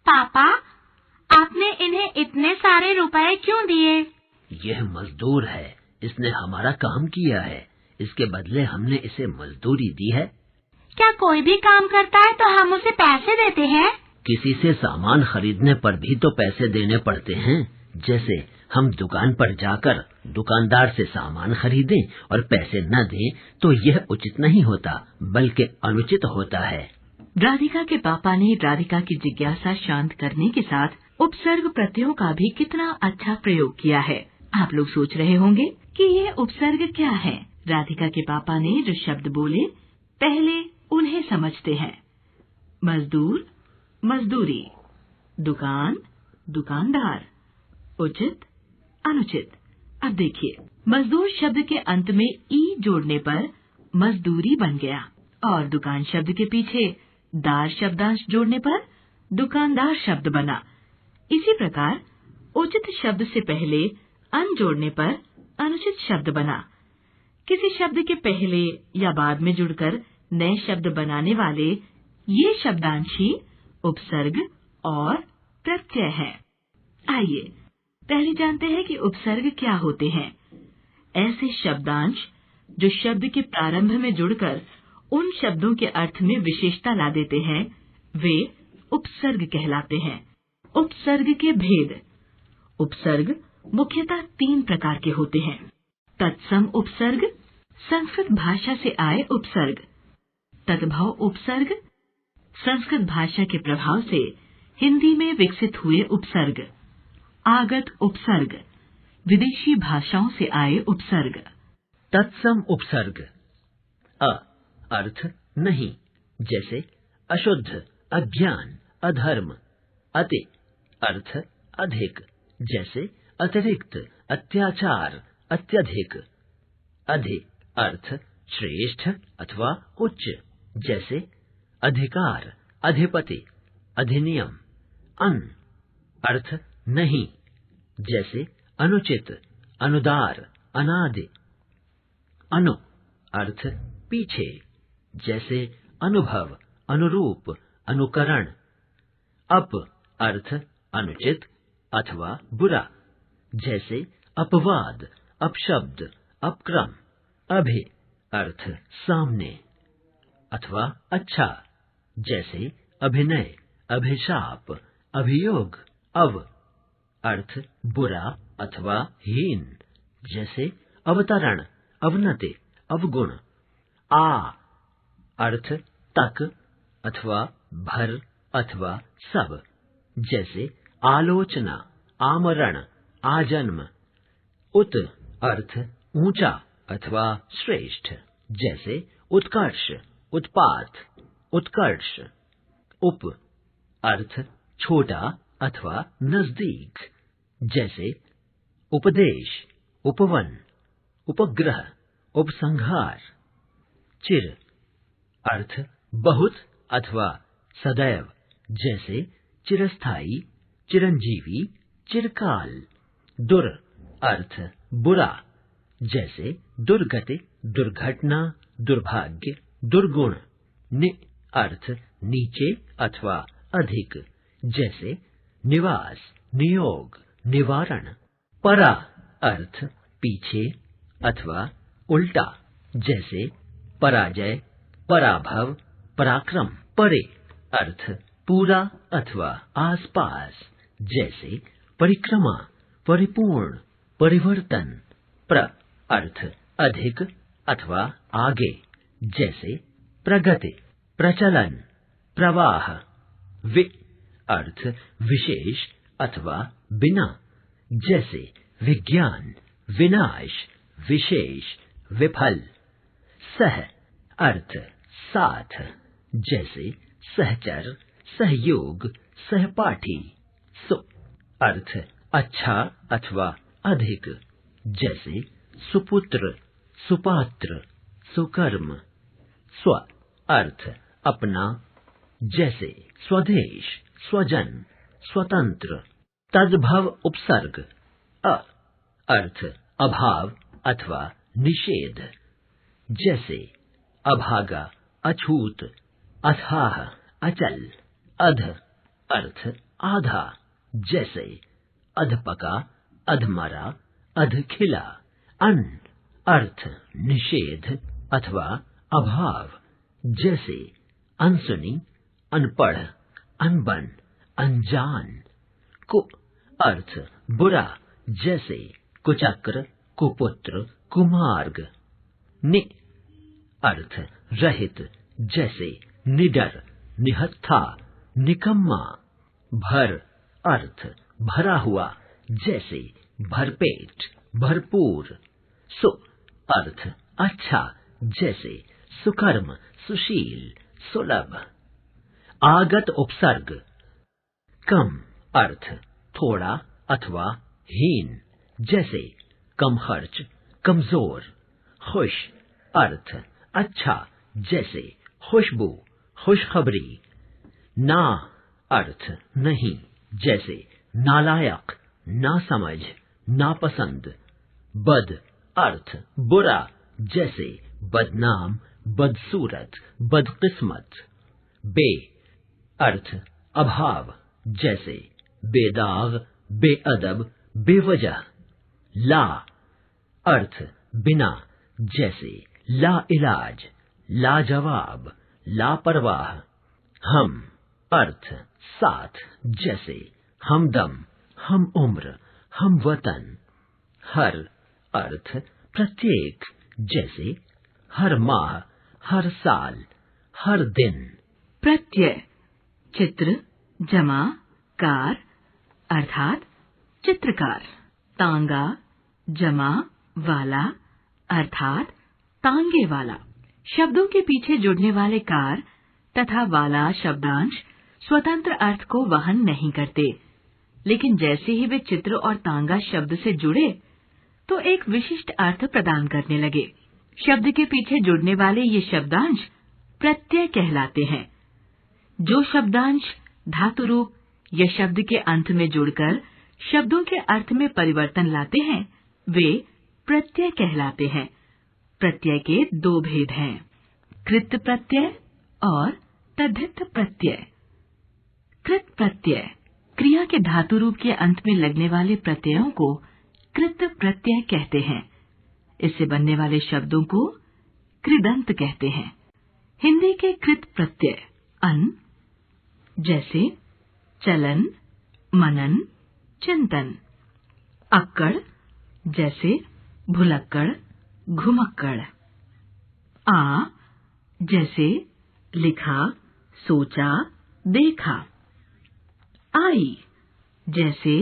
पापा, आपने इन्हें इतने सारे रुपए क्यों दिए? यह मजदूर है, इसने हमारा काम किया है, इसके बदले हमने इसे मजदूरी दी है। क्या कोई भी काम करता है तो हम उसे पैसे देते हैं? किसी से सामान खरीदने पर भी तो पैसे देने पड़ते हैं। जैसे हम दुकान पर जाकर दुकानदार से सामान खरीदें और पैसे न दें तो यह उचित नहीं होता, बल्कि अनुचित होता है। राधिका के पापा ने राधिका की जिज्ञासा शांत करने के साथ उपसर्ग प्रत्ययों का भी कितना अच्छा प्रयोग किया है। आप लोग सोच रहे होंगे कि ये उपसर्ग क्या है। राधिका के पापा ने जो शब्द बोले, पहले उन्हें समझते हैं। मजदूर, मजदूरी, दुकान, दुकानदार, उचित, अनुचित। अब देखिए, मजदूर शब्द के अंत में ई जोड़ने पर मजदूरी बन गया और दुकान शब्द के पीछे दार शब्दांश जोड़ने पर दुकानदार शब्द बना। इसी प्रकार उचित शब्द से पहले अन जोड़ने पर अनुचित शब्द बना। किसी शब्द के पहले या बाद में जुड़कर नए शब्द बनाने वाले ये शब्दांश ही उपसर्ग और प्रत्यय है। आइए पहले जानते हैं कि उपसर्ग क्या होते हैं। ऐसे शब्दांश जो शब्द के प्रारंभ में जुड़कर उन शब्दों के अर्थ में विशेषता ला देते हैं, वे उपसर्ग कहलाते हैं। उपसर्ग के भेद। उपसर्ग मुख्यतः 3 प्रकार के होते हैं। तत्सम उपसर्ग, संस्कृत भाषा से आए उपसर्ग। तद्भव उपसर्ग, संस्कृत भाषा के प्रभाव से हिंदी में विकसित हुए उपसर्ग। आगत उपसर्ग, विदेशी भाषाओं से आए उपसर्ग। तत्सम उपसर्ग। अ अर्थ नहीं, जैसे अशुद्ध, अज्ञान, अधर्म। अति अर्थ अधिक, जैसे अतिरिक्त, अत्याचार, अत्यधिक। अधि अर्थ श्रेष्ठ अथवा उच्च, जैसे अधिकार, अधिपति, अधिनियम। अन अर्थ नहीं, जैसे अनुचित, अनुदार, अनादि। अनु अर्थ पीछे, जैसे अनुभव, अनुरूप, अनुकरण। अप अर्थ अनुचित अथवा बुरा, जैसे अपवाद, अपशब्द, अपक्रम। अभि अर्थ सामने अथवा अच्छा, जैसे अभिनय, अभिशाप, अभियोग। अव अर्थ बुरा अथवा हीन, जैसे अवतरण, अवनति, अवगुण। आ अर्थ तक अथवा भर अथवा सब, जैसे आलोचना, आमरण, आजन्म। उत अर्थ ऊंचा अथवा श्रेष्ठ, जैसे उत्कर्ष, उत्पात, उत्कर्ष। उप अर्थ छोटा अथवा नजदीक, जैसे उपदेश, उपवन, उपग्रह, उपसंहार। चिर अर्थ बहुत अथवा सदैव, जैसे चिरस्थायी, चिरंजीवी, चिरकाल। दुर अर्थ बुरा, जैसे दुर्गति, दुर्घटना, दुर्भाग्य, दुर्गुण। नि अर्थ नीचे अथवा अधिक, जैसे निवास, नियोग, निवारण। परा अर्थ पीछे अथवा उल्टा, जैसे पराजय, पराभव, पराक्रम। परे अर्थ पूरा अथवा आसपास, जैसे परिक्रमा, परिपूर्ण, परिवर्तन। प्र अर्थ अधिक अथवा आगे, जैसे प्रगति, प्रचलन, प्रवाह। वि अर्थ विशेष अथवा बिना, जैसे विज्ञान, विनाश, विशेष, विफल। सह अर्थ साथ, जैसे सहचर, सहयोग, सहपाठी। सु अर्थ अच्छा अथवा अधिक, जैसे सुपुत्र, सुपात्र, सुकर्म। स्व अर्थ अपना, जैसे स्वदेश, स्वजन, स्वतंत्र। तद्भव उपसर्ग। अ अर्थ अभाव अथवा निषेध, जैसे अभागा, अछूत, अथाह, अचल। अध अर्थ आधा, जैसे अधपका, अधमरा, अधखिला। अन अर्थ निषेध अथवा अभाव, जैसे अनसुनी, अनपढ़, अनबन, अनजान। कु अर्थ बुरा, जैसे कुचक्र, कुपुत्र, कुमार्ग। नि अर्थ रहित, जैसे निडर, निहत्था, निकम्मा। भर अर्थ भरा हुआ, जैसे भरपेट, भरपूर। सु अर्थ अच्छा, जैसे सुकर्म, सुशील, सुलभ। आगत उपसर्ग। कम अर्थ थोड़ा अथवा हीन, जैसे कम खर्च, कमजोर। खुश अर्थ अच्छा, जैसे खुशबू, खुशखबरी। ना अर्थ नहीं, जैसे नालायक, नासमझ, नापसंद। बद अर्थ बुरा, जैसे बदनाम, बदसूरत, बदकिस्मत। बे अर्थ अभाव, जैसे बेदाग, बेअदब, बेवजह। ला अर्थ बिना, जैसे लाइलाज, लाजवाब, लापरवाह। हम अर्थ साथ, जैसे हमदम, हम उम्र, हम वतन। हर अर्थ प्रत्येक, जैसे हर माह, हर साल, हर दिन। प्रत्यय चित्र जमा कार अर्थात चित्रकार। तांगा जमा वाला अर्थात तांगे वाला। शब्दों के पीछे जुड़ने वाले कार तथा वाला शब्दांश स्वतंत्र अर्थ को वहन नहीं करते, लेकिन जैसे ही वे चित्र और तांगा शब्द से जुड़े तो एक विशिष्ट अर्थ प्रदान करने लगे। शब्द के पीछे जुड़ने वाले ये शब्दांश प्रत्यय कहलाते हैं। जो शब्दांश धातु रूप या शब्द के अंत में जुड़कर शब्दों के अर्थ में परिवर्तन लाते हैं, वे प्रत्यय कहलाते हैं। प्रत्यय के दो भेद हैं, कृत प्रत्यय और तद्धित प्रत्यय। कृत प्रत्यय क्रिया के धातु रूप के अंत में लगने वाले प्रत्ययों को कृत प्रत्यय कहते हैं। इससे बनने वाले शब्दों को कृदंत कहते हैं। हिंदी के कृत प्रत्यय अन, जैसे चलन, मनन, चिंतन। अक्कड़, जैसे भुलक्कड़, घुमक्कड़। आ, जैसे लिखा, सोचा, देखा। आई, जैसे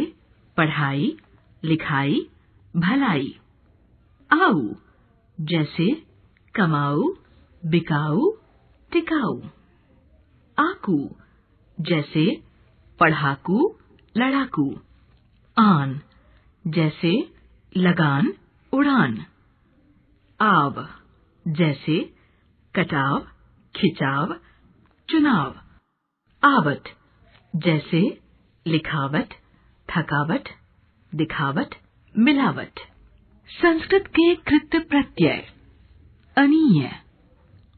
पढ़ाई, लिखाई, भलाई। आऊ, जैसे कमाऊ, बिकाऊ, टिकाऊ। आकू, जैसे पढ़ाकू, लड़ाकू। आन, जैसे लगान, उड़ान। आव, जैसे कटाव, खिंचाव, चुनाव। आवत, जैसे लिखावट, थकावट, दिखावट, मिलावट। संस्कृत के कृत प्रत्यय अनीय,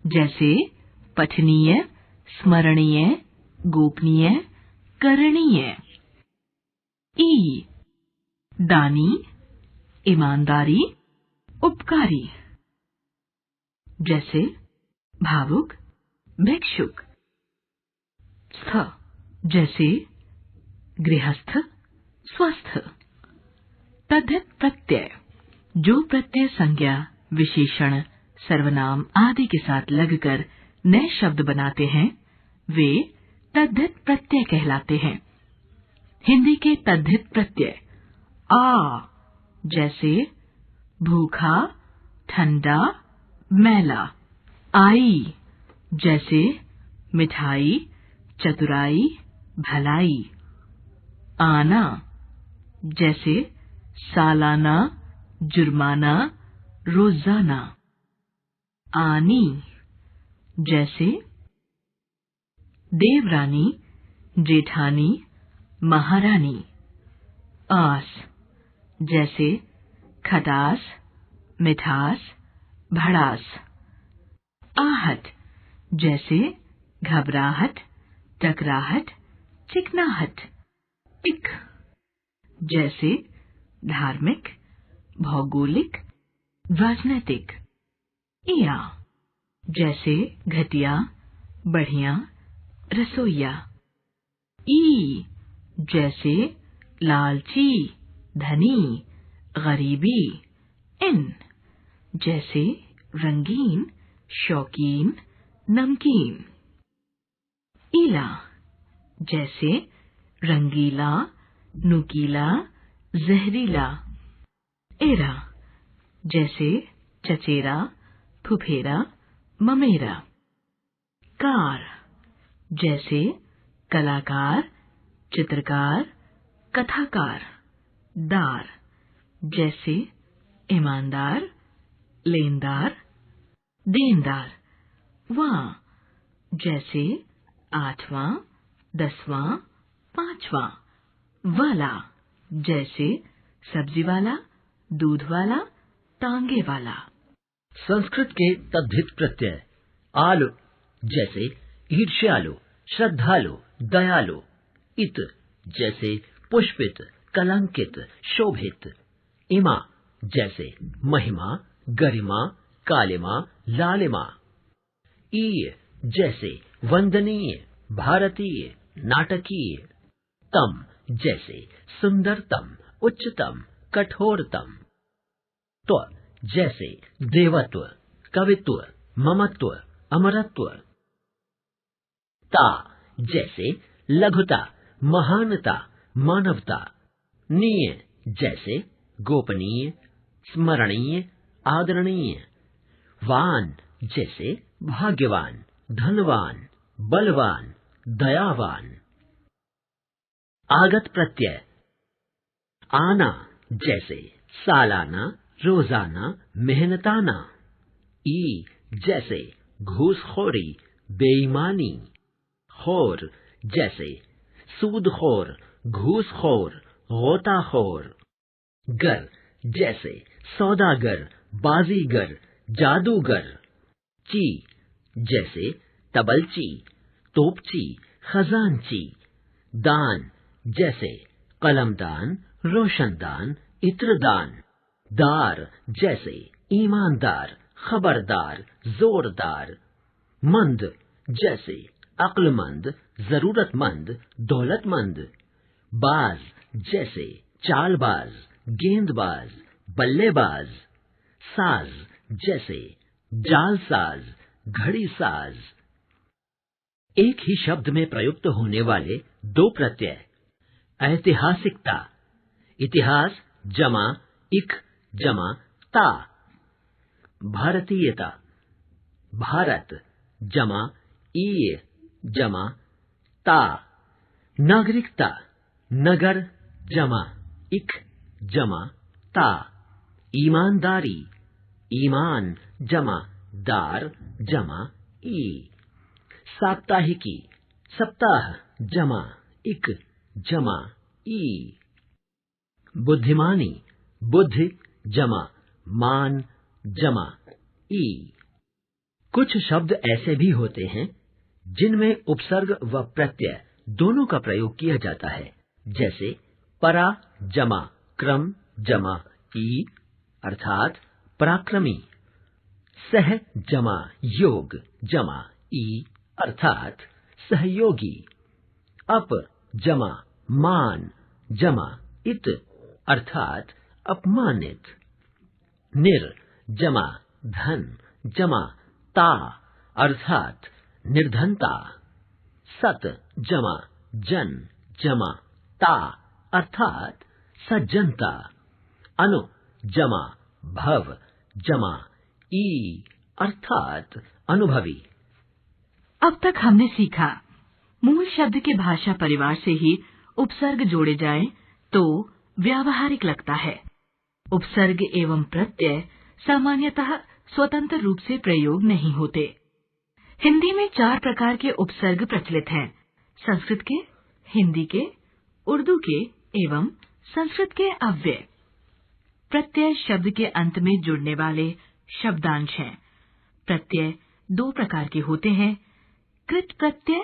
जैसे पठनीय, स्मरणीय, गोपनीय, करणीय। ई, दानी, ईमानदारी, उपकारी। जैसे भावुक, भिक्षुक। स्थ, जैसे गृहस्थ, स्वस्थ। तद्धित प्रत्यय जो प्रत्यय संज्ञा, विशेषण, सर्वनाम आदि के साथ लगकर नए शब्द बनाते हैं, वे तद्धित प्रत्यय कहलाते हैं। हिंदी के तद्धित प्रत्यय आ, जैसे भूखा, ठंडा, मैला। आई, जैसे मिठाई, चतुराई, भलाई। आना, जैसे सालाना, जुर्माना, रोजाना। आनी, जैसे देवरानी, जेठानी, महारानी। आस, जैसे खटास, मिठास, भड़ास। आहट, जैसे घबराहट, टकराहट, चिकनाहट। इक, जैसे धार्मिक, भौगोलिक, राजनैतिक। इया, जैसे घटिया, बढ़िया, रसोइया। ई, जैसे लालची, धनी, गरीबी। इन, जैसे रंगीन, शौकीन, नमकीन। ईला, जैसे रंगीला, नुकीला, जहरीला। एरा, जैसे चचेरा, फुफेरा, ममेरा। कार, जैसे कलाकार, चित्रकार, कथाकार। दार, जैसे ईमानदार, लेनदार, देनदार। वां, जैसे आठवां, दसवां, पांचवां। वाला, जैसे सब्जी वाला, दूध वाला, तांगे वाला। संस्कृत के तद्धित प्रत्यय आलु जैसे ईर्ष्यालु, श्रद्धालु, दयालु। इत, जैसे पुष्पित, कलंकित, शोभित। इमा, जैसे महिमा, गरिमा, कालिमा, लालिमा। ई, जैसे वंदनीय, भारतीय, नाटकीय। तम, जैसे सुंदरतम, उच्चतम, कठोरतम। त्व, जैसे देवत्व, कवित्व, ममत्व, अमरत्व। ता, जैसे लघुता, महानता, मानवता। नीय, जैसे गोपनीय, स्मरणीय, आदरणीय। वान, जैसे भाग्यवान, धनवान, बलवान, दयावान। आगत प्रत्यय आना, जैसे सालाना, रोजाना, मेहनताना। ई, जैसे घूसखोरी, बेईमानी। खोर, जैसे सूदखोर, घूसखोर, गोताखोर। गर, जैसे सौदागर, बाजीगर, जादूगर। ची, जैसे तबलची, तोपची, खजांची। दान, जैसे कलमदान, रोशनदान, इत्रदान। दार, जैसे ईमानदार, खबरदार, जोरदार। मंद, जैसे अक्लमंद, जरूरतमंद, दौलतमंद। बाज, जैसे चालबाज, गेंदबाज, बल्लेबाज। साज, जैसे जालसाज, घड़ीसाज। एक ही शब्द में प्रयुक्त होने वाले दो प्रत्यय ऐतिहासिकता, इतिहास जमा इक जमा ता। भारतीयता, भारत जमा ई जमा ता। नागरिकता, नगर जमा इक जमा ता। ईमानदारी, ईमान जमा दार जमा ई। साप्ताहिकी, सप्ताह जमा इक जमा ई। बुद्धिमानी, बुद्धि जमा मान जमा ई। कुछ शब्द ऐसे भी होते हैं जिनमें उपसर्ग व प्रत्यय दोनों का प्रयोग किया जाता है, जैसे परा जमा क्रम जमा ई अर्थात पराक्रमी। सह जमा योग जमा ई अर्थात सहयोगी। अप जमा मान जमा इत अर्थात अपमानित। निर जमा धन जमा ता अर्थात निर्धनता। सत जमा जन जमा ता अर्थात सज्जनता। अनु जमा भव जमा ई अर्थात अनुभवी। अब तक हमने सीखा मूल शब्द के भाषा परिवार से ही उपसर्ग जोड़े जाएं तो व्यावहारिक लगता है। उपसर्ग एवं प्रत्यय सामान्यतः स्वतंत्र रूप से प्रयोग नहीं होते। हिंदी में 4 प्रकार के उपसर्ग प्रचलित हैं: संस्कृत के, हिंदी के, उर्दू के एवं संस्कृत के अव्यय। प्रत्यय शब्द के अंत में जुड़ने वाले शब्दांश हैं। प्रत्यय 2 प्रकार के होते हैं: कृत प्रत्यय,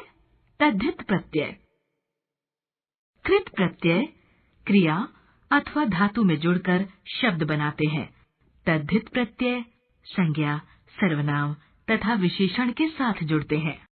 तद्धित प्रत्यय। कृत प्रत्यय क्रिया अथवा धातु में जुड़कर शब्द बनाते हैं। तद्धित प्रत्यय संज्ञा, सर्वनाम तथा विशेषण के साथ जुड़ते हैं।